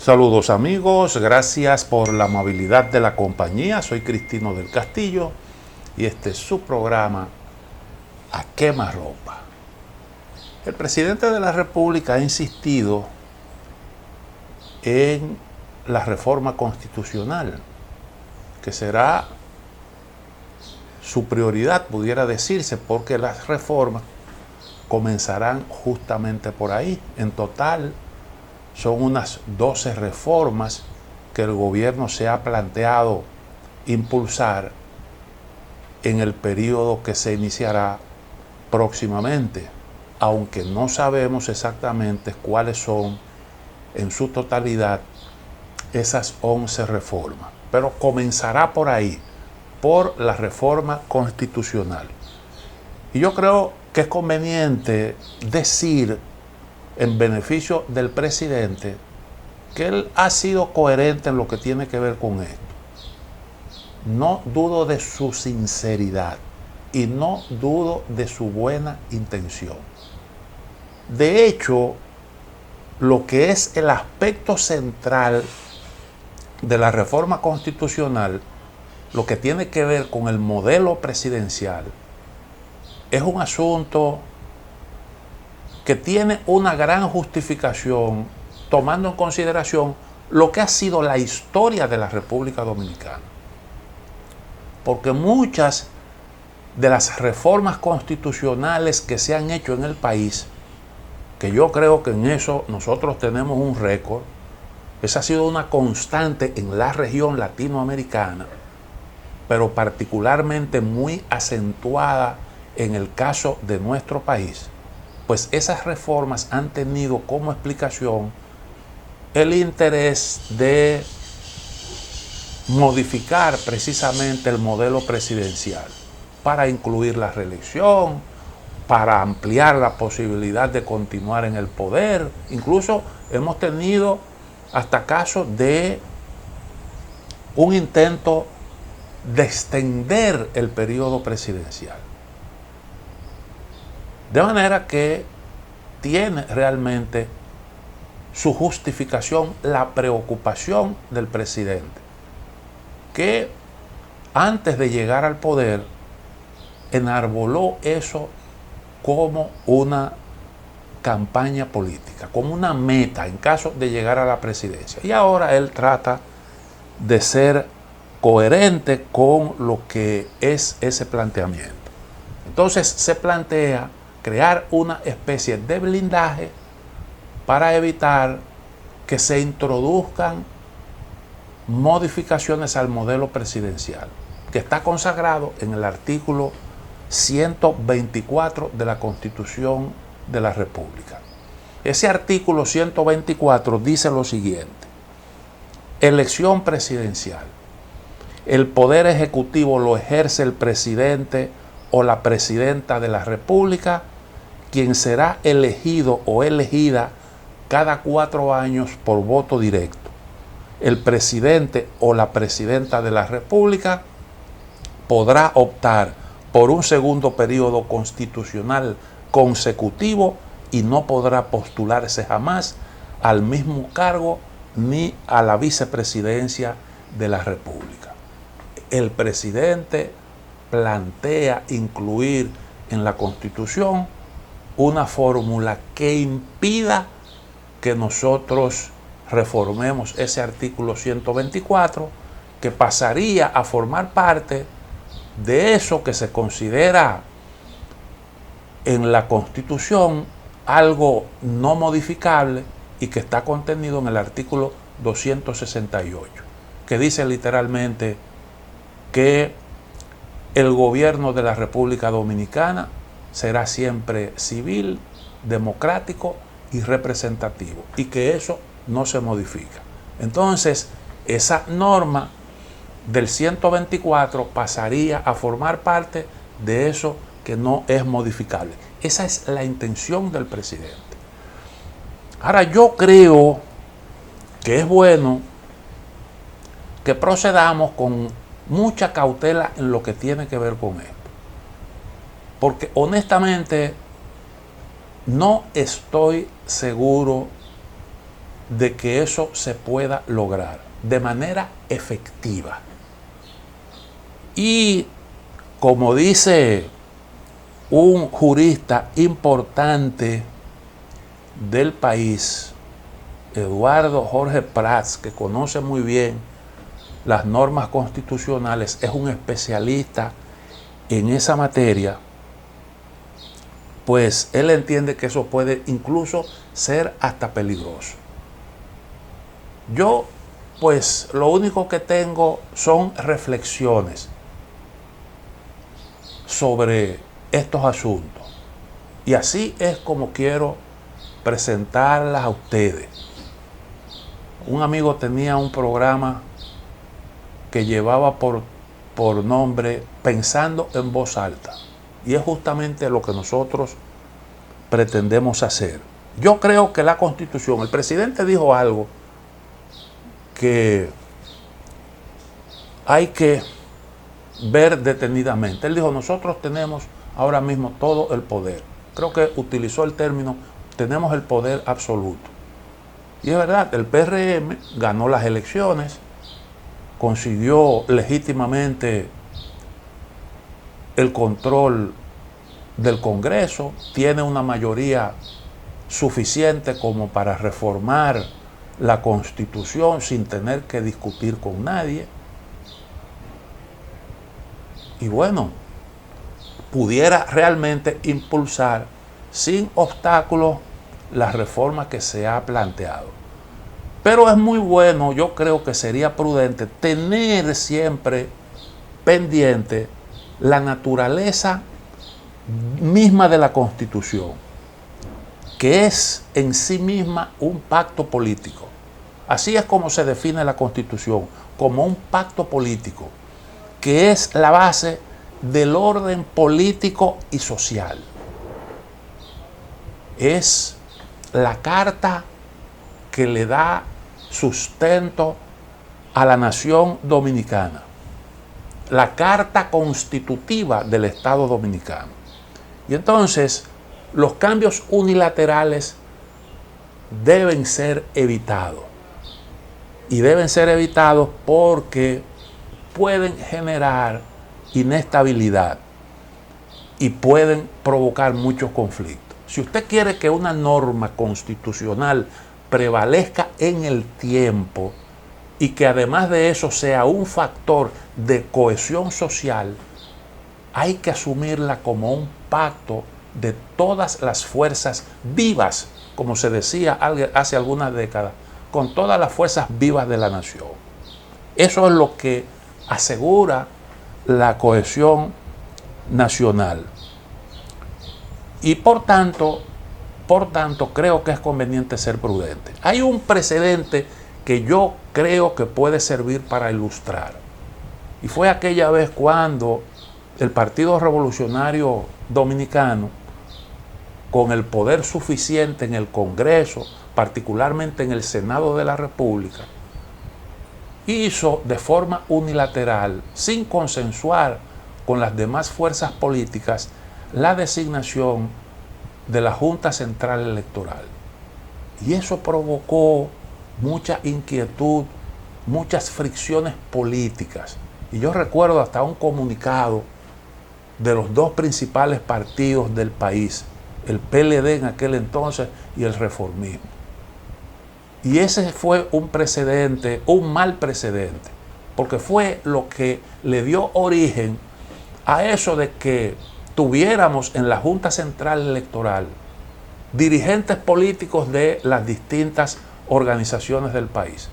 Saludos amigos, gracias por la amabilidad de la compañía. Soy Cristino del Castillo y este es su programa A Quemarropa. El presidente de la República ha insistido en la reforma constitucional, que será su prioridad, pudiera decirse, porque las reformas comenzarán justamente por ahí. En total, son unas 12 reformas que el gobierno se ha planteado impulsar en el periodo que se iniciará próximamente, aunque no sabemos exactamente cuáles son en su totalidad esas 11 reformas. Pero comenzará por ahí, por la reforma constitucional. Y yo creo que es conveniente decir, en beneficio del presidente, que él ha sido coherente en lo que tiene que ver con esto. No dudo de su sinceridad y no dudo de su buena intención. De hecho, lo que es el aspecto central de la reforma constitucional, lo que tiene que ver con el modelo presidencial, es un asunto que tiene una gran justificación tomando en consideración lo que ha sido la historia de la República Dominicana. Porque muchas de las reformas constitucionales que se han hecho en el país, que yo creo que en eso nosotros tenemos un récord, esa ha sido una constante en la región latinoamericana, pero particularmente muy acentuada en el caso de nuestro país. Pues esas reformas han tenido como explicación el interés de modificar precisamente el modelo presidencial para incluir la reelección, para ampliar la posibilidad de continuar en el poder. Incluso hemos tenido hasta casos de un intento de extender el periodo presidencial. De manera que tiene realmente su justificación la preocupación del presidente, que antes de llegar al poder enarboló eso como una campaña política, como una meta en caso de llegar a la presidencia. Y ahora él trata de ser coherente con lo que es ese planteamiento. Entonces se plantea crear una especie de blindaje para evitar que se introduzcan modificaciones al modelo presidencial, que está consagrado en el artículo 124 de la Constitución de la República. Ese artículo 124 dice lo siguiente: elección presidencial. El poder ejecutivo lo ejerce el presidente o la presidenta de la República, quien será elegido o elegida cada 4 años por voto directo. El presidente o la presidenta de la República podrá optar por un segundo periodo constitucional consecutivo y no podrá postularse jamás al mismo cargo ni a la vicepresidencia de la República. El presidente plantea incluir en la Constitución una fórmula que impida que nosotros reformemos ese artículo 124, que pasaría a formar parte de eso que se considera en la Constitución algo no modificable y que está contenido en el artículo 268, que dice literalmente que el gobierno de la República Dominicana será siempre civil, democrático y representativo, y que eso no se modifica. Entonces, esa norma del 124 pasaría a formar parte de eso que no es modificable. Esa es la intención del presidente. Ahora, yo creo que es bueno que procedamos con mucha cautela en lo que tiene que ver con esto. Porque honestamente no estoy seguro de que eso se pueda lograr de manera efectiva. Y como dice un jurista importante del país, Eduardo Jorge Prats, que conoce muy bien las normas constitucionales, es un especialista en esa materia, pues él entiende que eso puede incluso ser hasta peligroso. Yo, pues, lo único que tengo son reflexiones sobre estos asuntos. Y así es como quiero presentarlas a ustedes. Un amigo tenía un programa que llevaba por nombre Pensando en Voz Alta. Y es justamente lo que nosotros pretendemos hacer. Yo creo que la Constitución, el presidente dijo algo que hay que ver detenidamente. Él dijo, nosotros tenemos ahora mismo todo el poder. Creo que utilizó el término, tenemos el poder absoluto. Y es verdad, el PRM ganó las elecciones, consiguió legítimamente el control del Congreso, tiene una mayoría suficiente como para reformar la Constitución sin tener que discutir con nadie. Y bueno, pudiera realmente impulsar sin obstáculos la reforma que se ha planteado. Pero es muy bueno, yo creo que sería prudente tener siempre pendiente la naturaleza misma de la Constitución, que es en sí misma un pacto político. Así es como se define la Constitución, como un pacto político, que es la base del orden político y social. Es la carta que le da sustento a la nación dominicana, la carta constitutiva del Estado dominicano. Y entonces, los cambios unilaterales deben ser evitados. Y deben ser evitados porque pueden generar inestabilidad y pueden provocar muchos conflictos. Si usted quiere que una norma constitucional prevalezca en el tiempo y que además de eso sea un factor de cohesión social, hay que asumirla como un pacto de todas las fuerzas vivas, como se decía hace algunas décadas, con todas las fuerzas vivas de la nación. Eso es lo que asegura la cohesión nacional. Y por tanto, creo que es conveniente ser prudente. Hay un precedente que yo creo que puede servir para ilustrar. Y fue aquella vez cuando el Partido Revolucionario Dominicano, con el poder suficiente en el Congreso, particularmente en el Senado de la República, hizo de forma unilateral, sin consensuar con las demás fuerzas políticas, la designación de la Junta Central Electoral. Y eso provocó mucha inquietud, muchas fricciones políticas. Y yo recuerdo hasta un comunicado de los dos principales partidos del país, el PLD en aquel entonces y el Reformismo. Y ese fue un precedente, un mal precedente, porque fue lo que le dio origen a eso de que tuviéramos en la Junta Central Electoral dirigentes políticos de las distintas organizaciones del país.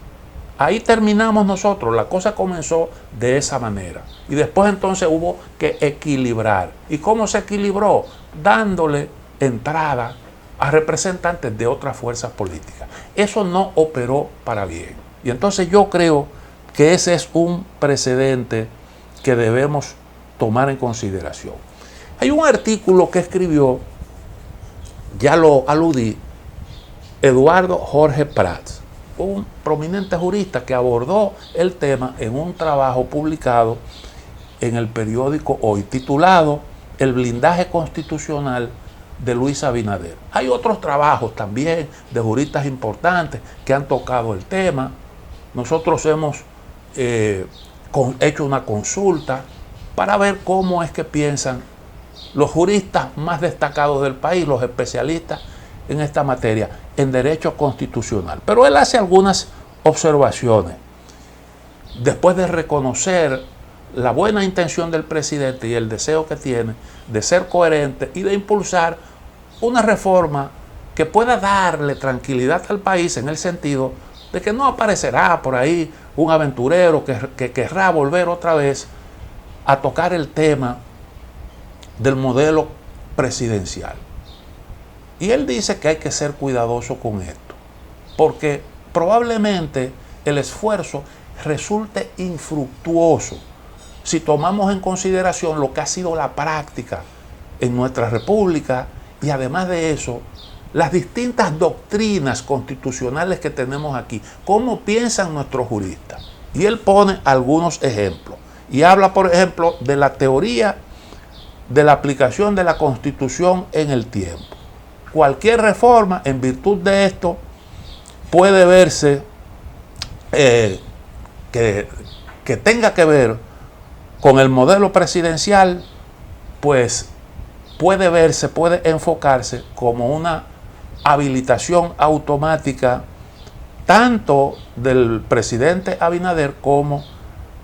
Ahí terminamos nosotros, la cosa comenzó de esa manera. Y después entonces hubo que equilibrar. ¿Y cómo se equilibró? Dándole entrada a representantes de otras fuerzas políticas. Eso no operó para bien. Y entonces yo creo que ese es un precedente que debemos tomar en consideración. Hay un artículo que escribió, ya lo aludí, Eduardo Jorge Prats, un prominente jurista que abordó el tema en un trabajo publicado en el periódico Hoy, titulado El blindaje constitucional de Luis Abinader. Hay otros trabajos también de juristas importantes que han tocado el tema. Nosotros hemos hecho una consulta para ver cómo es que piensan los juristas más destacados del país, los especialistas en esta materia, en derecho constitucional. Pero él hace algunas observaciones. Después de reconocer la buena intención del presidente y el deseo que tiene de ser coherente y de impulsar una reforma que pueda darle tranquilidad al país, en el sentido de que no aparecerá por ahí un aventurero que querrá volver otra vez a tocar el tema del modelo presidencial. Y él dice que hay que ser cuidadoso con esto, porque probablemente el esfuerzo resulte infructuoso si tomamos en consideración lo que ha sido la práctica en nuestra república y además de eso, las distintas doctrinas constitucionales que tenemos aquí, cómo piensan nuestros juristas. Y él pone algunos ejemplos y habla, por ejemplo, de la teoría de la aplicación de la Constitución en el tiempo. Cualquier reforma en virtud de esto puede verse que tenga que ver con el modelo presidencial, pues puede enfocarse como una habilitación automática tanto del presidente Abinader como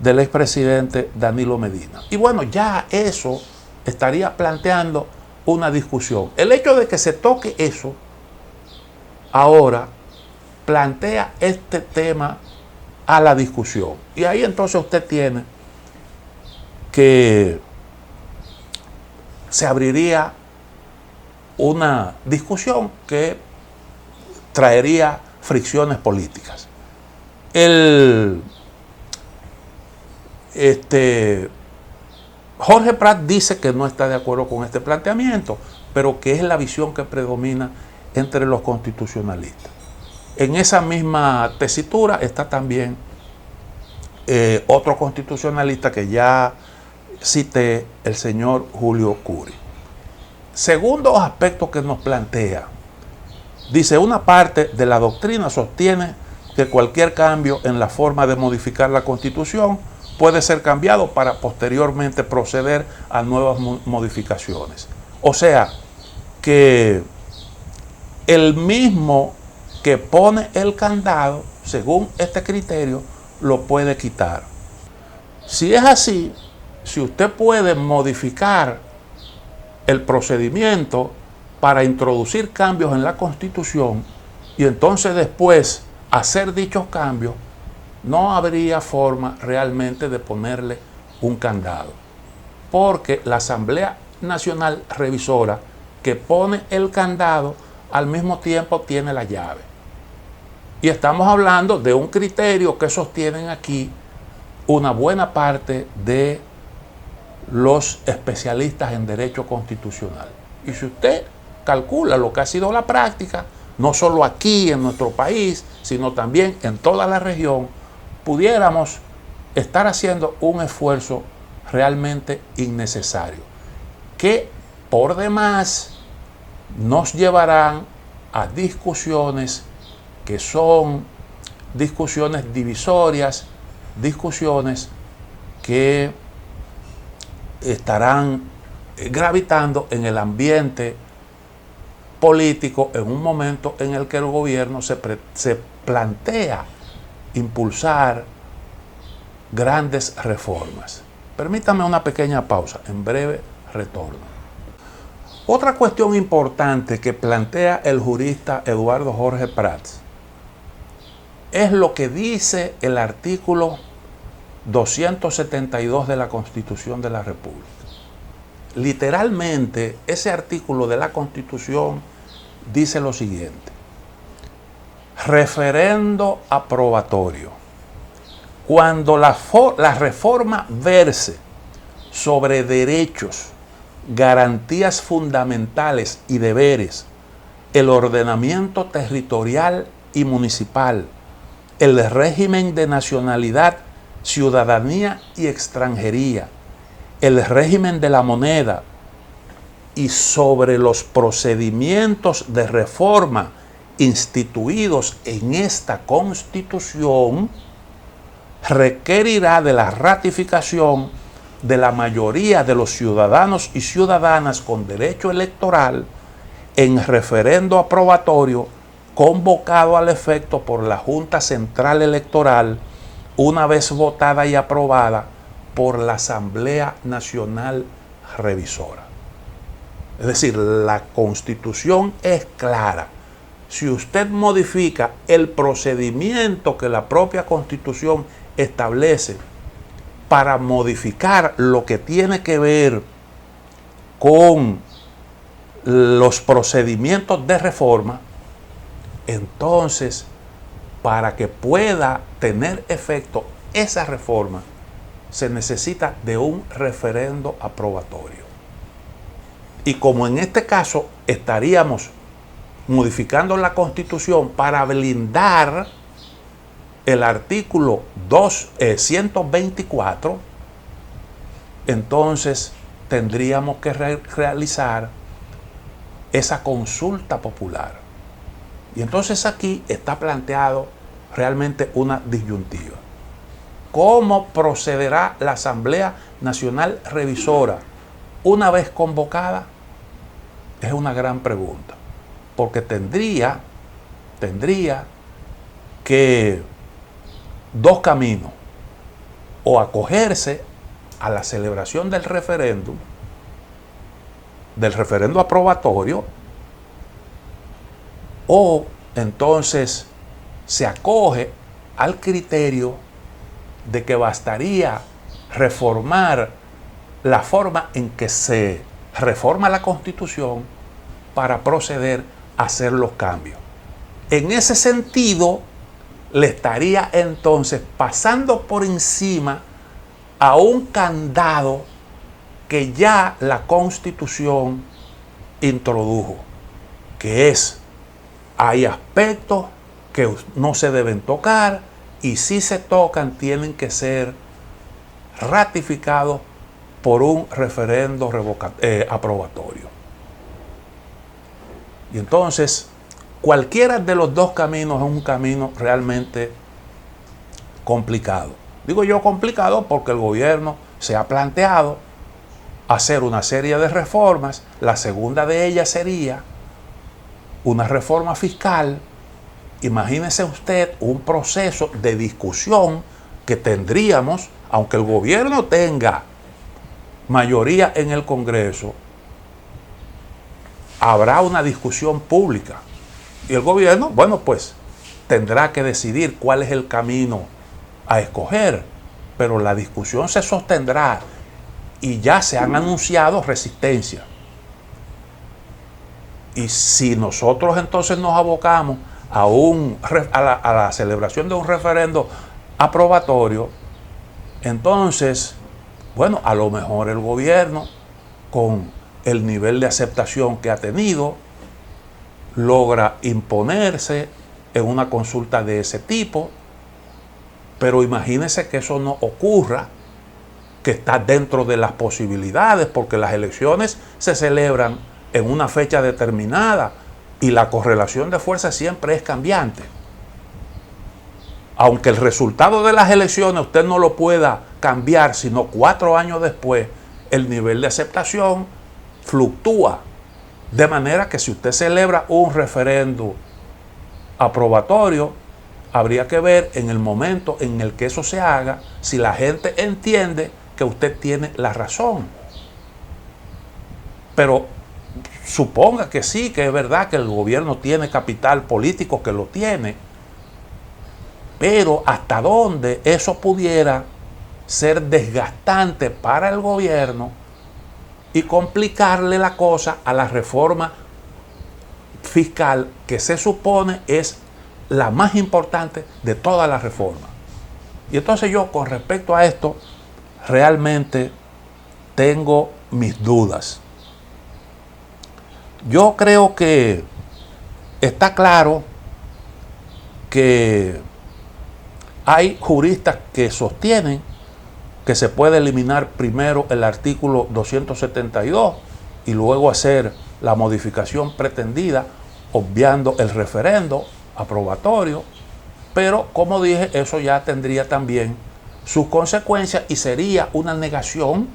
del expresidente Danilo Medina. Y bueno, ya eso estaría planteando una discusión. El hecho de que se toque eso ahora plantea este tema a la discusión. Y ahí entonces usted tiene que se abriría una discusión que traería fricciones políticas. Jorge Prat dice que no está de acuerdo con este planteamiento, pero que es la visión que predomina entre los constitucionalistas. En esa misma tesitura está también otro constitucionalista que ya cité, el señor Julio Curi. Segundo aspecto que nos plantea, dice, una parte de la doctrina sostiene que cualquier cambio en la forma de modificar la Constitución puede ser cambiado para posteriormente proceder a nuevas modificaciones. O sea, que el mismo que pone el candado, según este criterio, lo puede quitar. Si es así, si usted puede modificar el procedimiento para introducir cambios en la Constitución y entonces después hacer dichos cambios, no habría forma realmente de ponerle un candado, porque la Asamblea Nacional Revisora que pone el candado al mismo tiempo tiene la llave. Y estamos hablando de un criterio que sostienen aquí una buena parte de los especialistas en derecho constitucional. Y si usted calcula lo que ha sido la práctica, no solo aquí en nuestro país, sino también en toda la región, pudiéramos estar haciendo un esfuerzo realmente innecesario, que por demás nos llevarán a discusiones que son discusiones divisorias, discusiones que estarán gravitando en el ambiente político en un momento en el que el gobierno se plantea impulsar grandes reformas. Permítame una pequeña pausa, en breve retorno. Otra cuestión importante que plantea el jurista Eduardo Jorge Prats es lo que dice el artículo 272 de la Constitución de la República. Literalmente, ese artículo de la Constitución dice lo siguiente: referendo aprobatorio. Cuando la reforma verse sobre derechos, garantías fundamentales y deberes, el ordenamiento territorial y municipal, el régimen de nacionalidad, ciudadanía y extranjería, el régimen de la moneda, y sobre los procedimientos de reforma instituidos en esta Constitución, requerirá de la ratificación de la mayoría de los ciudadanos y ciudadanas con derecho electoral en referendo aprobatorio convocado al efecto por la Junta Central Electoral una vez votada y aprobada por la Asamblea Nacional Revisora. Es decir, la Constitución es clara. Si usted modifica el procedimiento que la propia Constitución establece para modificar lo que tiene que ver con los procedimientos de reforma, entonces, para que pueda tener efecto esa reforma, se necesita de un referendo aprobatorio. Y como en este caso estaríamos modificando la Constitución para blindar el artículo 124, entonces tendríamos que realizar esa consulta popular. Y entonces aquí está planteado realmente una disyuntiva. ¿Cómo procederá la Asamblea Nacional Revisora una vez convocada? Es una gran pregunta, porque tendría que dos caminos: o acogerse a la celebración del referéndum aprobatorio, o entonces se acoge al criterio de que bastaría reformar la forma en que se reforma la Constitución para proceder a hacer los cambios. En ese sentido, le estaría entonces pasando por encima a un candado que ya la Constitución introdujo, que es: hay aspectos que no se deben tocar, y si se tocan tienen que ser ratificados por un referendo aprobatorio. Y entonces, cualquiera de los dos caminos es un camino realmente complicado. Digo yo complicado porque el gobierno se ha planteado hacer una serie de reformas. La segunda de ellas sería una reforma fiscal. Imagínese usted un proceso de discusión que tendríamos, aunque el gobierno tenga mayoría en el Congreso, habrá una discusión pública. Y el gobierno, bueno, pues tendrá que decidir cuál es el camino a escoger, pero la discusión se sostendrá y ya se han anunciado resistencias. Y si nosotros entonces nos abocamos a la celebración de un referendo aprobatorio, entonces, bueno, a lo mejor el gobierno, con el nivel de aceptación que ha tenido, logra imponerse en una consulta de ese tipo. Pero imagínese que eso no ocurra, que está dentro de las posibilidades, porque las elecciones se celebran en una fecha determinada y la correlación de fuerzas siempre es cambiante. Aunque el resultado de las elecciones usted no lo pueda cambiar, sino 4 años después, el nivel de aceptación fluctúa. De manera que si usted celebra un referendo aprobatorio, habría que ver en el momento en el que eso se haga si la gente entiende que usted tiene la razón. Pero suponga que sí, que es verdad que el gobierno tiene capital político, que lo tiene, pero hasta dónde eso pudiera ser desgastante para el gobierno y complicarle la cosa a la reforma fiscal, que se supone es la más importante de todas las reformas. Y entonces yo, con respecto a esto, realmente tengo mis dudas. Yo creo que está claro que hay juristas que sostienen que se puede eliminar primero el artículo 272 y luego hacer la modificación pretendida, obviando el referendo aprobatorio, pero como dije, eso ya tendría también sus consecuencias y sería una negación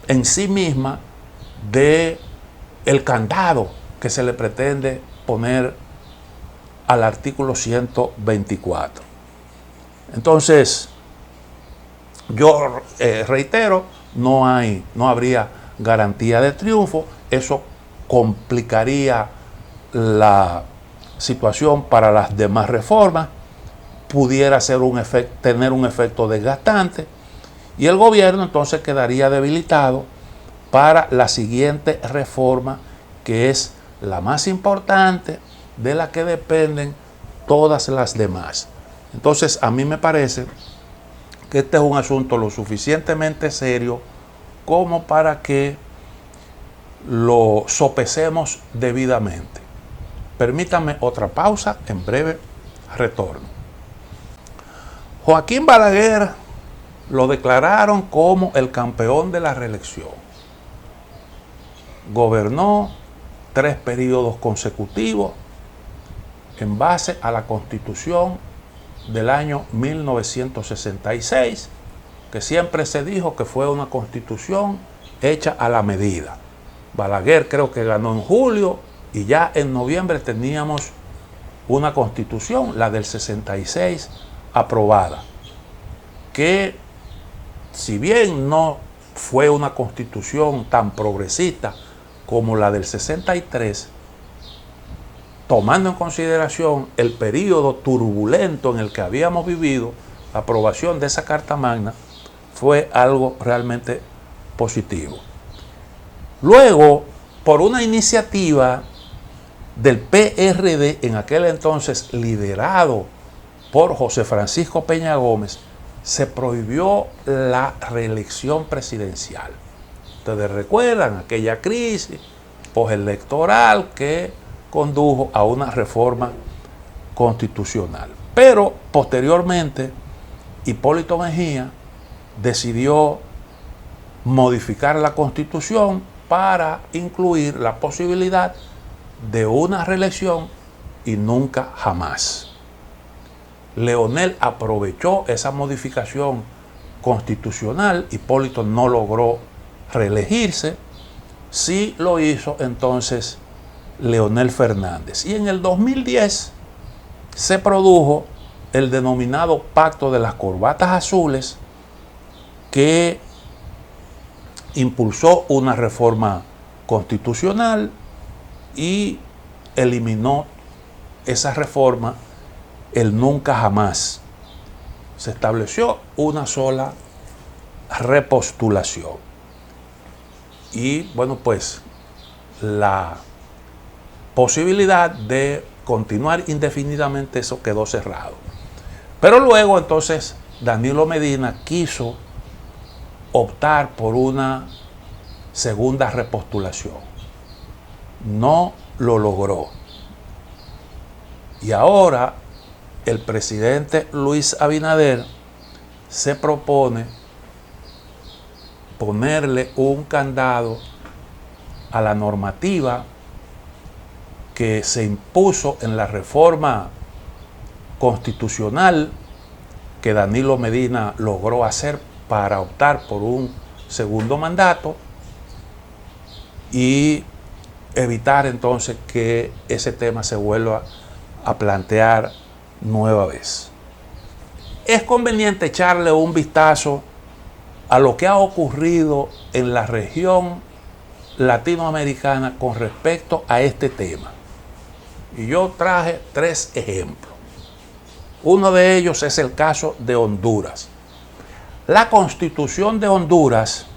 en sí misma de el candado que se le pretende poner al artículo 124. Entonces, yo reitero, no habría garantía de triunfo. Eso complicaría la situación para las demás reformas, pudiera tener un efecto desgastante, y el gobierno entonces quedaría debilitado para la siguiente reforma, que es la más importante, de la que dependen todas las demás. Entonces, a mí me parece que este es un asunto lo suficientemente serio como para que lo sopesemos debidamente. Permítame otra pausa, en breve retorno. Joaquín Balaguer lo declararon como el campeón de la reelección. Gobernó 3 periodos consecutivos en base a la Constitución del año 1966, que siempre se dijo que fue una constitución hecha a la medida. Balaguer creo que ganó en julio y ya en noviembre teníamos una constitución, la del 66, aprobada, que si bien no fue una constitución tan progresista como la del 63, tomando en consideración el periodo turbulento en el que habíamos vivido, la aprobación de esa Carta Magna fue algo realmente positivo. Luego, por una iniciativa del PRD, en aquel entonces liderado por José Francisco Peña Gómez, se prohibió la reelección presidencial. Ustedes recuerdan aquella crisis postelectoral que condujo a una reforma constitucional. Pero posteriormente, Hipólito Mejía decidió modificar la Constitución para incluir la posibilidad de una reelección y nunca jamás. Leonel aprovechó esa modificación constitucional. Hipólito no logró reelegirse. Sí lo hizo entonces Leonel Fernández. Y en el 2010 se produjo el denominado Pacto de las Corbatas Azules, que impulsó una reforma constitucional y eliminó esa reforma el nunca jamás. Se estableció una sola repostulación. Y bueno, pues la posibilidad de continuar indefinidamente, eso quedó cerrado. Pero luego entonces Danilo Medina quiso optar por una segunda repostulación. No lo logró. Y ahora el presidente Luis Abinader se propone ponerle un candado a la normativa que se impuso en la reforma constitucional que Danilo Medina logró hacer para optar por un segundo mandato y evitar entonces que ese tema se vuelva a plantear nueva vez. Es conveniente echarle un vistazo a lo que ha ocurrido en la región latinoamericana con respecto a este tema. Y yo traje 3 ejemplos. Uno de ellos es el caso de Honduras. La Constitución de Honduras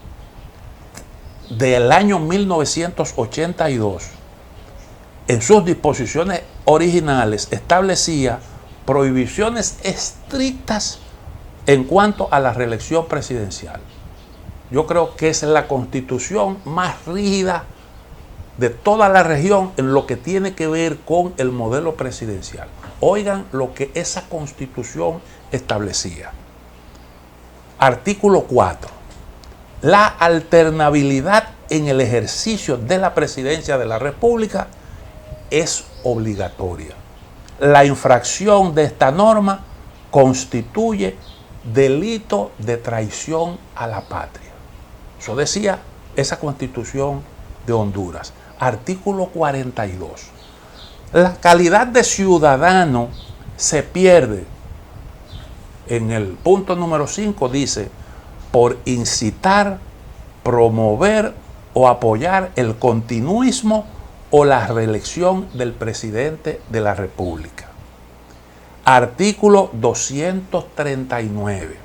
del año 1982, en sus disposiciones originales, establecía prohibiciones estrictas en cuanto a la reelección presidencial. Yo creo que es la constitución más rígida de toda la región en lo que tiene que ver con el modelo presidencial. Oigan lo que esa constitución establecía. Artículo 4. La alternabilidad en el ejercicio de la presidencia de la República es obligatoria. La infracción de esta norma constituye delito de traición a la patria. Eso decía esa Constitución de Honduras. Artículo 42. La calidad de ciudadano se pierde. En el punto número 5 dice, por incitar, promover o apoyar el continuismo o la reelección del presidente de la República. Artículo 239.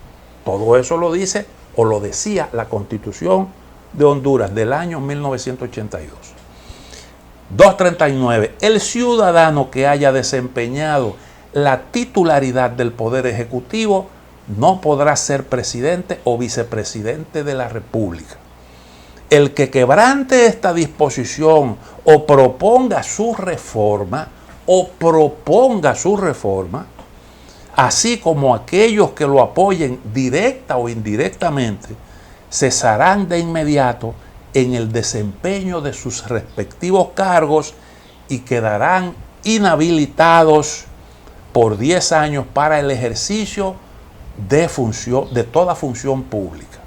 Todo eso lo dice o lo decía la Constitución de Honduras del año 1982. 239. El ciudadano que haya desempeñado la titularidad del Poder Ejecutivo no podrá ser presidente o vicepresidente de la República. El que quebrante esta disposición o proponga su reforma, así como aquellos que lo apoyen directa o indirectamente, cesarán de inmediato en el desempeño de sus respectivos cargos y quedarán inhabilitados por 10 años para el ejercicio de toda función pública.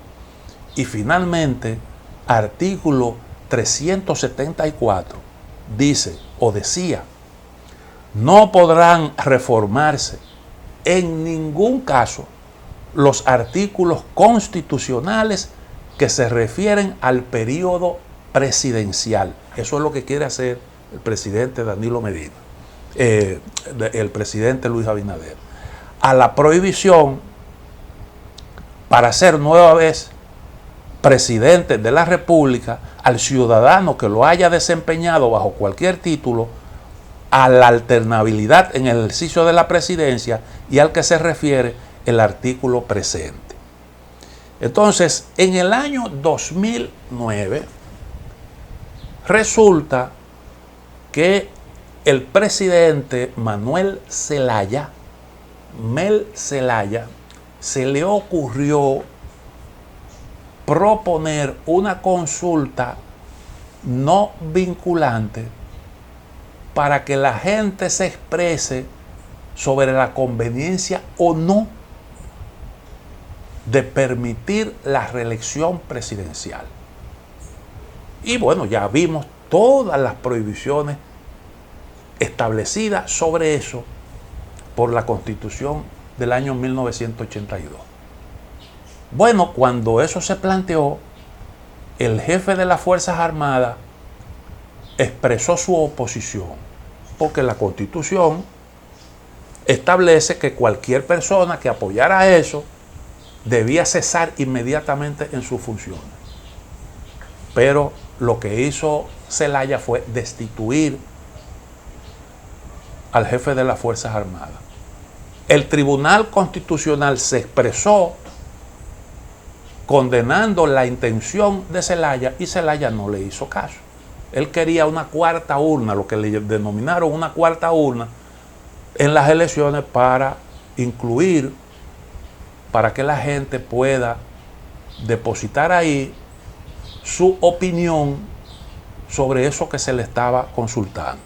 Y finalmente, artículo 374 dice o decía, no podrán reformarse en ningún caso los artículos constitucionales que se refieren al periodo presidencial. Eso es lo que quiere hacer el presidente Danilo Medina, el presidente Luis Abinader. A la prohibición para ser nueva vez presidente de la República, al ciudadano que lo haya desempeñado bajo cualquier título, a la alternabilidad en el ejercicio de la presidencia y al que se refiere el artículo presente. Entonces, en el año 2009, resulta que el presidente Mel Zelaya, se le ocurrió proponer una consulta no vinculante para que la gente se exprese sobre la conveniencia o no de permitir la reelección presidencial. Y bueno, ya vimos todas las prohibiciones establecidas sobre eso por la Constitución del año 1982. Bueno, cuando eso se planteó, el jefe de las Fuerzas Armadas expresó su oposición, porque la Constitución establece que cualquier persona que apoyara eso debía cesar inmediatamente en sus funciones. Pero lo que hizo Zelaya fue destituir al jefe de las Fuerzas Armadas. El Tribunal Constitucional se expresó condenando la intención de Zelaya y Zelaya no le hizo caso. Él quería una cuarta urna, lo que le denominaron una cuarta urna en las elecciones para incluir, para que la gente pueda depositar ahí su opinión sobre eso que se le estaba consultando.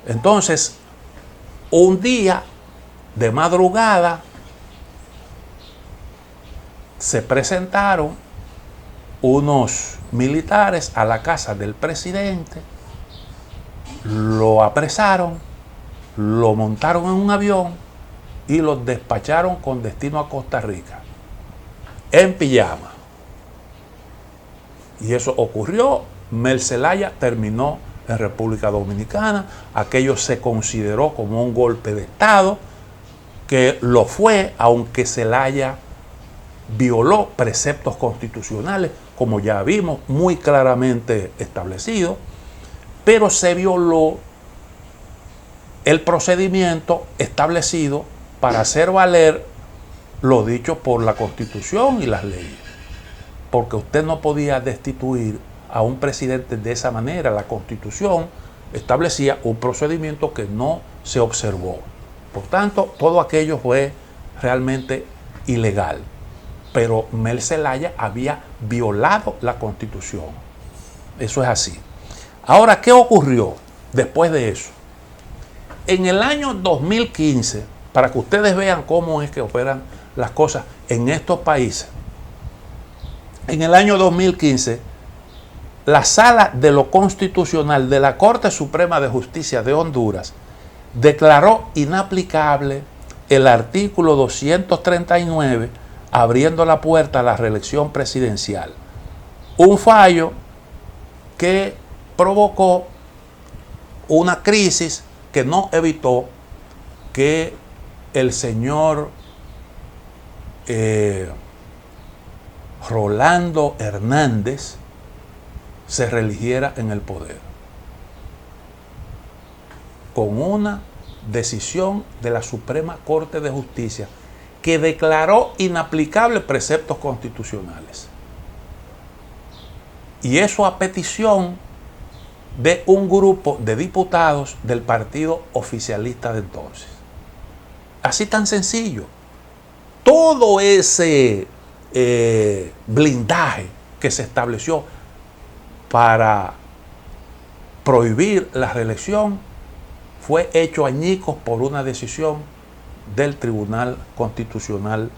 Entonces, un día de madrugada se presentaron unos militares a la casa del presidente, lo apresaron, lo montaron en un avión y lo despacharon con destino a Costa Rica, en pijama. Y eso ocurrió. Mel Zelaya terminó en República Dominicana. Aquello se consideró como un golpe de Estado, que lo fue, aunque Zelaya violó preceptos constitucionales, como ya vimos, muy claramente establecido, pero se violó el procedimiento establecido para hacer valer lo dicho por la Constitución y las leyes. Porque usted no podía destituir a un presidente de esa manera. La Constitución establecía un procedimiento que no se observó. Por tanto, todo aquello fue realmente ilegal. Pero Mel Zelaya había violado la Constitución. Eso es así. Ahora, ¿qué ocurrió después de eso? En el año 2015, para que ustedes vean cómo es que operan las cosas en estos países, en el año 2015, la Sala de lo Constitucional de la Corte Suprema de Justicia de Honduras declaró inaplicable el artículo 239, abriendo la puerta a la reelección presidencial. Un fallo que provocó una crisis que no evitó que el señor Rolando Hernández se reeligiera en el poder, con una decisión de la Suprema Corte de Justicia que declaró inaplicables preceptos constitucionales. Y eso a petición de un grupo de diputados del partido oficialista de entonces. Así tan sencillo. Todo ese blindaje que se estableció para prohibir la reelección fue hecho añicos por una decisión del Tribunal Constitucional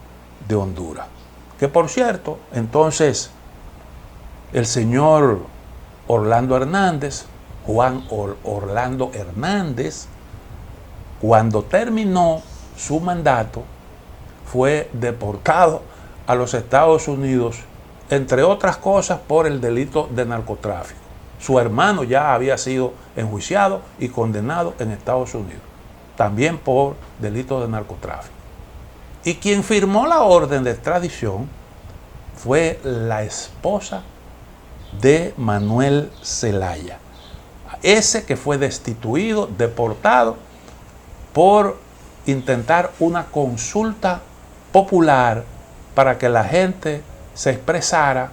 de Honduras. Que por cierto, entonces, el señor Orlando Hernández, Juan Orlando Hernández, cuando terminó su mandato, fue deportado a los Estados Unidos, entre otras cosas por el delito de narcotráfico. Su hermano ya había sido enjuiciado y condenado en Estados Unidos, también por delito de narcotráfico. Y quien firmó la orden de extradición fue la esposa de Manuel Zelaya, ese que fue destituido, deportado, por intentar una consulta popular para que la gente se expresara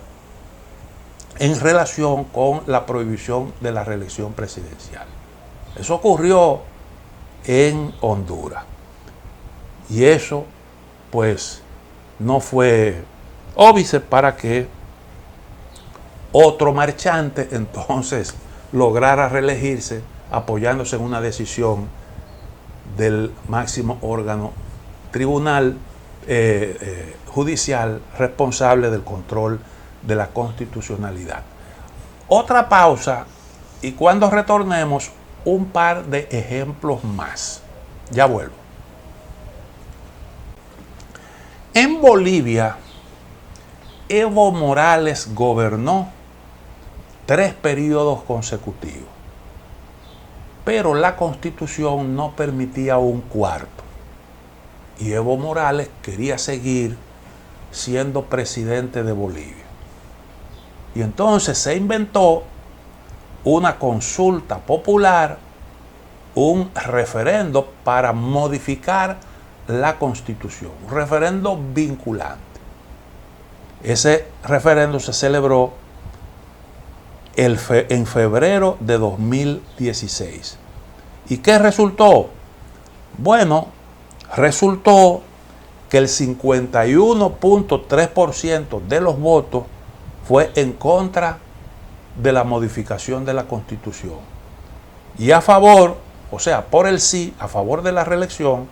en relación con la prohibición de la reelección presidencial. Eso ocurrió en Honduras. Y eso, pues, no fue óbice para que otro marchante entonces lograra reelegirse apoyándose en una decisión del máximo órgano tribunal judicial responsable del control de la constitucionalidad. Otra pausa y cuando retornemos un par de ejemplos más. Ya vuelvo. En Bolivia, Evo Morales gobernó 3 periodos consecutivos, pero la Constitución no permitía un cuarto. Y Evo Morales quería seguir siendo presidente de Bolivia. Y entonces se inventó una consulta popular, un referendo para modificar la Constitución, un referendo vinculante. Ese referendo se celebró en febrero de 2016. ¿Y qué resultó? Bueno, resultó que el 51.3% de los votos fue en contra de la modificación de la Constitución. Y a favor, o sea, por el sí, a favor de la reelección,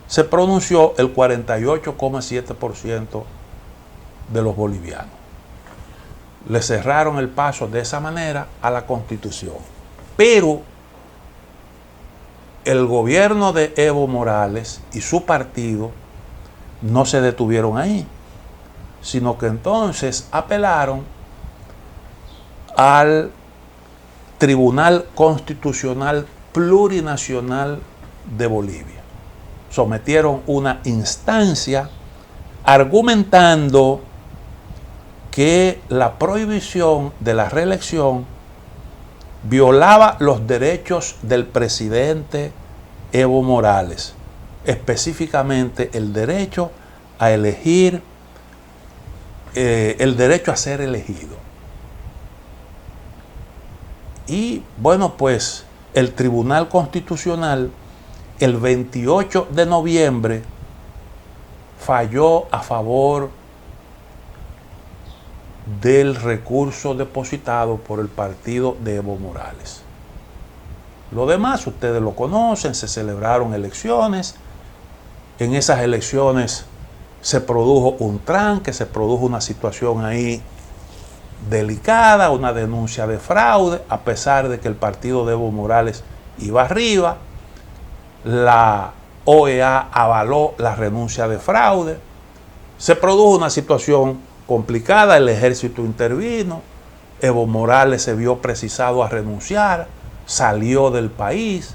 se pronunció el 48,7% de los bolivianos. Le cerraron el paso de esa manera a la Constitución. Pero el gobierno de Evo Morales y su partido no se detuvieron ahí, sino que entonces apelaron al Tribunal Constitucional Plurinacional de Bolivia. Sometieron una instancia argumentando que la prohibición de la reelección violaba los derechos del presidente Evo Morales, específicamente el derecho a elegir, el derecho a ser elegido. Y bueno, pues el Tribunal Constitucional el 28 de noviembre falló a favor del recurso depositado por el partido de Evo Morales. Lo demás ustedes lo conocen, se celebraron elecciones. En esas elecciones se produjo un tranque, se produjo una situación ahí delicada, una denuncia de fraude, a pesar de que el partido de Evo Morales iba arriba. La OEA avaló la renuncia de fraude. Se produjo una situación complicada, el ejército intervino, Evo Morales se vio precisado a renunciar, salió del país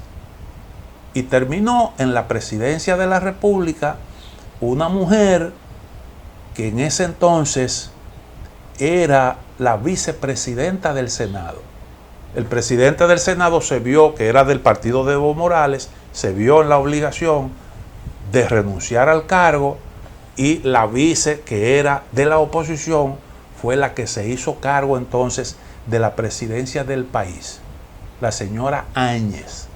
y terminó en la presidencia de la República una mujer que en ese entonces era la vicepresidenta del Senado. El presidente del Senado se vio, que era del partido de Evo Morales, se vio en la obligación de renunciar al cargo, y la vice, que era de la oposición, fue la que se hizo cargo entonces de la presidencia del país, la señora Áñez.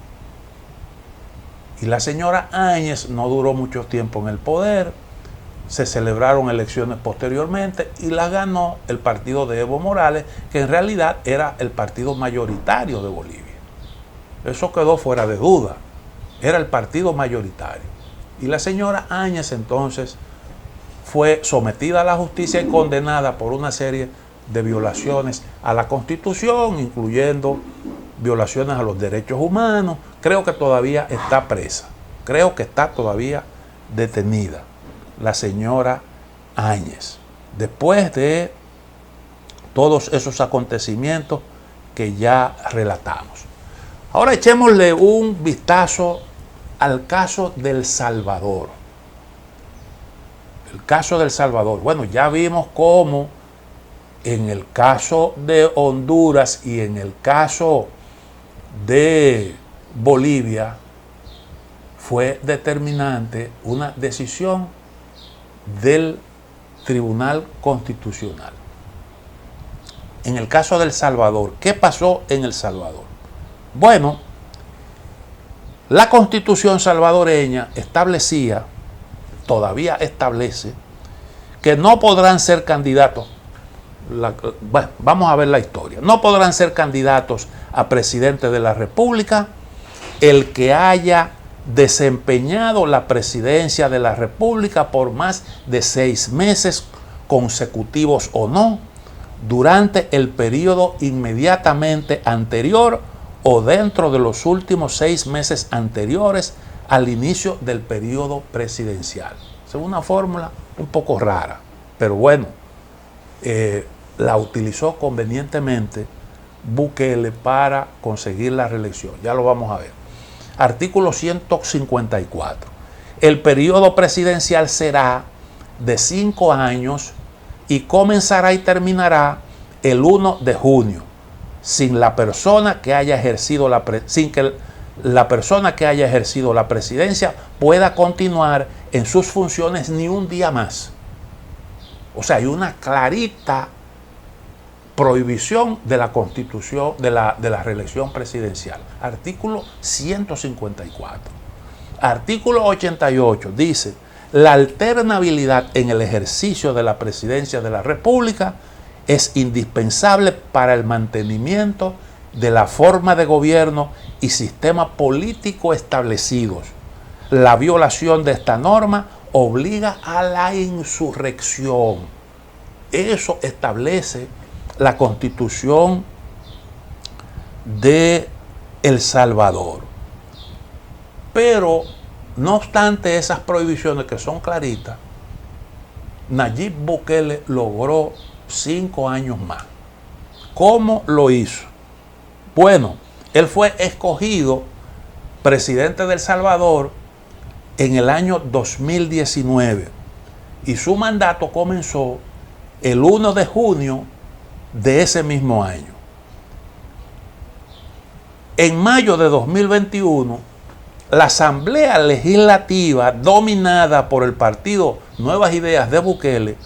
Y la señora Áñez no duró mucho tiempo en el poder, se celebraron elecciones posteriormente y las ganó el partido de Evo Morales, que en realidad era el partido mayoritario de Bolivia. Eso quedó fuera de duda, era el partido mayoritario. Y la señora Áñez entonces fue sometida a la justicia y condenada por una serie de violaciones a la Constitución, incluyendo violaciones a los derechos humanos. Creo que todavía está presa, creo que está todavía detenida la señora Áñez, después de todos esos acontecimientos que ya relatamos. Ahora echémosle un vistazo al caso del Salvador. El caso del Salvador. Bueno, ya vimos cómo en el caso de Honduras y en el caso de Bolivia fue determinante una decisión del Tribunal Constitucional. En el caso del Salvador, ¿qué pasó en El Salvador? Bueno, la Constitución salvadoreña establecía, todavía establece, que no podrán ser candidatos, bueno, vamos a ver la historia, no podrán ser candidatos a presidente de la República el que haya desempeñado la presidencia de la República por más de 6 meses consecutivos o no, durante el periodo inmediatamente anterior o dentro de los últimos 6 meses anteriores al inicio del periodo presidencial. Es una fórmula un poco rara, pero bueno, la utilizó convenientemente Bukele para conseguir la reelección. Ya lo vamos a ver. Artículo 154. El periodo presidencial será de 5 años y comenzará y terminará el 1 de junio, sin la persona que haya ejercido sin que la persona que haya ejercido la presidencia pueda continuar en sus funciones ni un día más. O sea, hay una clarita prohibición de la Constitución, de la reelección presidencial. Artículo 154. Artículo 88 dice: la alternabilidad en el ejercicio de la presidencia de la República es indispensable para el mantenimiento de la forma de gobierno y sistema político establecidos. La violación de esta norma obliga a la insurrección. Eso establece la Constitución de El Salvador. Pero, no obstante esas prohibiciones que son claritas, Nayib Bukele logró 5 años más. ¿Cómo lo hizo? Bueno, él fue escogido presidente de El Salvador en el año 2019 y su mandato comenzó el 1 de junio de ese mismo año. En mayo de 2021, la Asamblea Legislativa, dominada por el partido Nuevas Ideas de Bukele,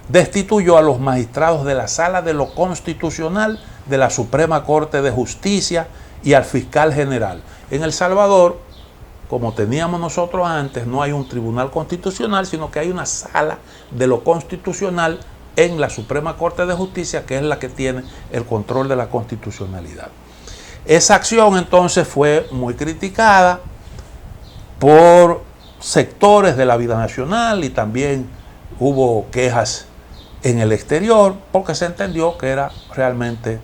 destituyó a los magistrados de la Sala de lo Constitucional de la Suprema Corte de Justicia y al fiscal general. En El Salvador, como teníamos nosotros antes, no hay un tribunal constitucional, sino que hay una Sala de lo Constitucional en la Suprema Corte de Justicia, que es la que tiene el control de la constitucionalidad. Esa acción entonces fue muy criticada por sectores de la vida nacional y también hubo quejas en el exterior porque se entendió que era realmente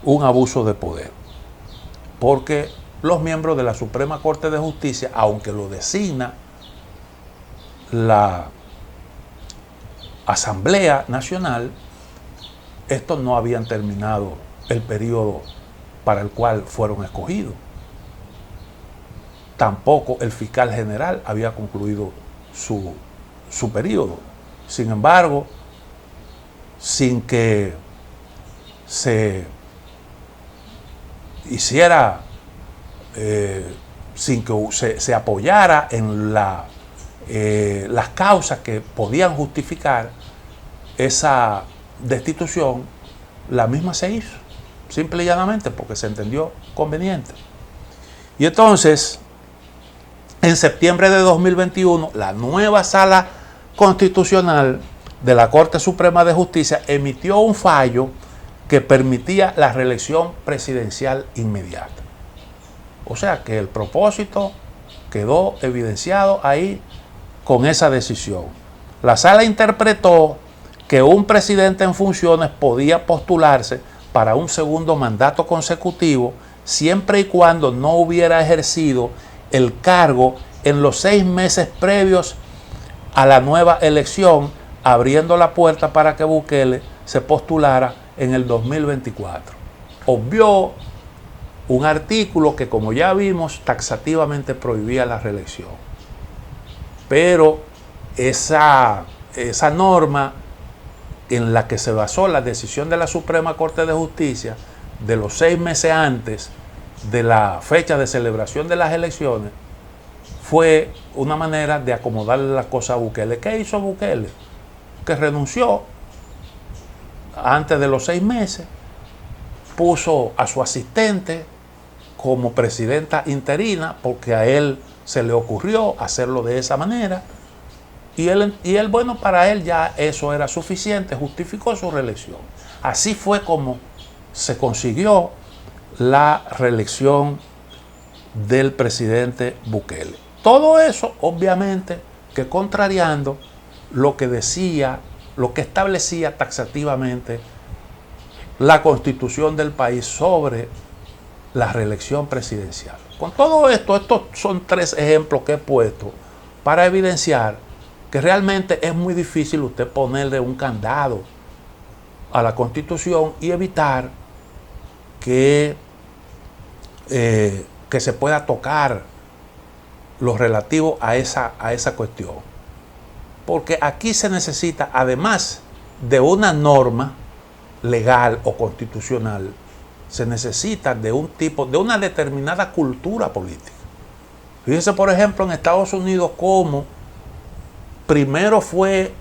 un abuso de poder. Porque los miembros de la Suprema Corte de Justicia, aunque lo designa la Asamblea Nacional, estos no habían terminado el periodo para el cual fueron escogidos. Tampoco el fiscal general había concluido su periodo. Sin embargo, sin que se hiciera, sin que se apoyara en las causas que podían justificar esa destitución, la misma se hizo, simple y llanamente porque se entendió conveniente. Y entonces, en septiembre de 2021, la nueva Sala Constitucional de la Corte Suprema de Justicia emitió un fallo que permitía la reelección presidencial inmediata. O sea que el propósito quedó evidenciado ahí con esa decisión. La Sala interpretó que un presidente en funciones podía postularse para un segundo mandato consecutivo siempre y cuando no hubiera ejercido el cargo en los 6 meses previos a la nueva elección, abriendo la puerta para que Bukele se postulara en el 2024. Obvió un artículo que, como ya vimos, taxativamente prohibía la reelección. Pero esa norma en la que se basó la decisión de la Suprema Corte de Justicia de los 6 meses antes de la fecha de celebración de las elecciones fue una manera de acomodarle la cosa a Bukele. ¿Qué hizo Bukele? Que renunció antes de los 6 meses, puso a su asistente como presidenta interina porque a él se le ocurrió hacerlo de esa manera y él, bueno, para él ya eso era suficiente, justificó su reelección. Así fue como se consiguió la reelección del presidente Bukele. Todo eso, obviamente, que contrariando lo que decía, lo que establecía taxativamente la Constitución del país sobre la reelección presidencial. Con todo esto, estos son 3 ejemplos que he puesto para evidenciar que realmente es muy difícil usted ponerle un candado a la Constitución y evitar que se pueda tocar lo relativo a esa cuestión. Porque aquí se necesita, además de una norma legal o constitucional, se necesita de una determinada cultura política. Fíjese, por ejemplo, en Estados Unidos cómo primero fue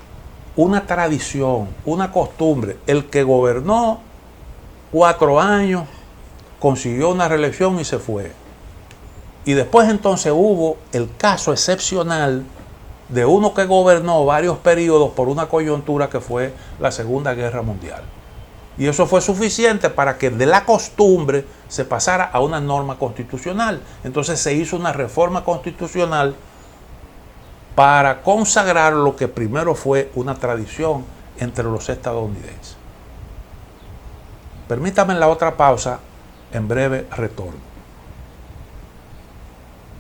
una tradición, una costumbre. El que gobernó 4 años consiguió una reelección y se fue. Y después entonces hubo el caso excepcional de uno que gobernó varios periodos por una coyuntura que fue la Segunda Guerra Mundial. Y eso fue suficiente para que de la costumbre se pasara a una norma constitucional. Entonces se hizo una reforma constitucional para consagrar lo que primero fue una tradición entre los estadounidenses. Permítame en la otra pausa, en breve retorno.